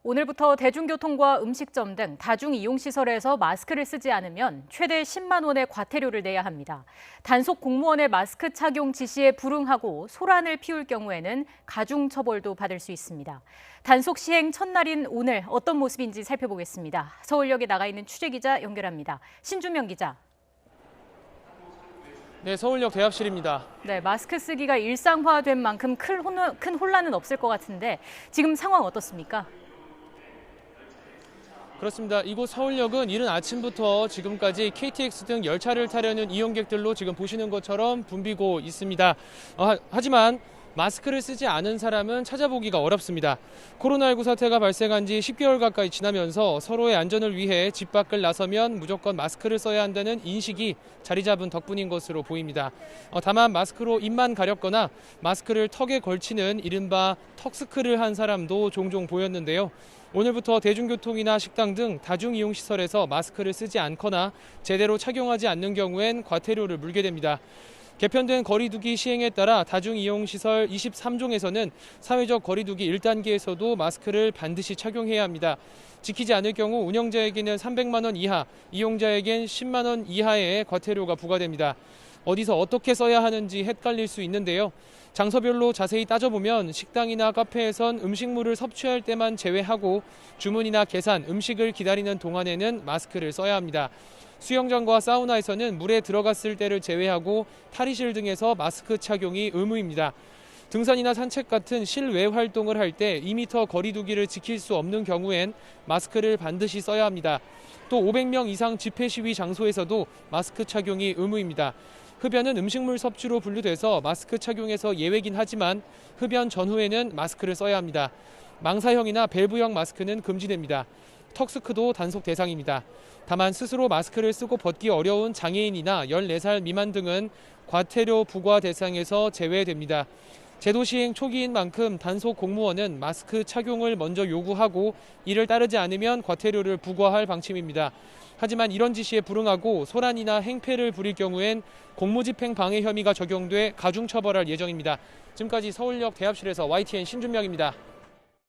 오늘부터 대중교통과 음식점 등 다중이용시설에서 마스크를 쓰지 않으면 최대 10만 원의 과태료를 내야 합니다. 단속 공무원의 마스크 착용 지시에 불응하고 소란을 피울 경우에는 가중처벌도 받을 수 있습니다. 단속 시행 첫날인 오늘 어떤 모습인지 살펴보겠습니다. 서울역에 나가 있는 취재기자 연결합니다. 신주명 기자. 네, 서울역 대합실입니다. 네, 마스크 쓰기가 일상화된 만큼 큰 혼란은 없을 것 같은데 지금 상황 어떻습니까? 그렇습니다. 이곳 서울역은 이른 아침부터 지금까지 KTX 등 열차를 타려는 이용객들로 지금 보시는 것처럼 붐비고 있습니다. 하지만 마스크를 쓰지 않은 사람은 찾아보기가 어렵습니다. 코로나19 사태가 발생한 지 10개월 가까이 지나면서 서로의 안전을 위해 집 밖을 나서면 무조건 마스크를 써야 한다는 인식이 자리 잡은 덕분인 것으로 보입니다. 다만 마스크로 입만 가렸거나 마스크를 턱에 걸치는 이른바 턱스크를 한 사람도 종종 보였는데요. 오늘부터 대중교통이나 식당 등 다중이용시설에서 마스크를 쓰지 않거나 제대로 착용하지 않는 경우엔 과태료를 물게 됩니다. 개편된 거리두기 시행에 따라 다중이용시설 23종에서는 사회적 거리두기 1단계에서도 마스크를 반드시 착용해야 합니다. 지키지 않을 경우 운영자에게는 300만 원 이하, 이용자에겐 10만 원 이하의 과태료가 부과됩니다. 어디서 어떻게 써야 하는지 헷갈릴 수 있는데요. 장소별로 자세히 따져보면 식당이나 카페에선 음식물을 섭취할 때만 제외하고 주문이나 계산, 음식을 기다리는 동안에는 마스크를 써야 합니다. 수영장과 사우나에서는 물에 들어갔을 때를 제외하고 탈의실 등에서 마스크 착용이 의무입니다. 등산이나 산책 같은 실외 활동을 할 때 2m 거리두기를 지킬 수 없는 경우엔 마스크를 반드시 써야 합니다. 또 500명 이상 집회 시위 장소에서도 마스크 착용이 의무입니다. 흡연은 음식물 섭취로 분류돼서 마스크 착용에서 예외긴 하지만 흡연 전후에는 마스크를 써야 합니다. 망사형이나 밸브형 마스크는 금지됩니다. 턱스크도 단속 대상입니다. 다만 스스로 마스크를 쓰고 벗기 어려운 장애인이나 14살 미만 등은 과태료 부과 대상에서 제외됩니다. 제도 시행 초기인 만큼 단속 공무원은 마스크 착용을 먼저 요구하고 이를 따르지 않으면 과태료를 부과할 방침입니다. 하지만 이런 지시에 불응하고 소란이나 행패를 부릴 경우엔 공무집행 방해 혐의가 적용돼 가중처벌할 예정입니다. 지금까지 서울역 대합실에서 YTN 신준명입니다.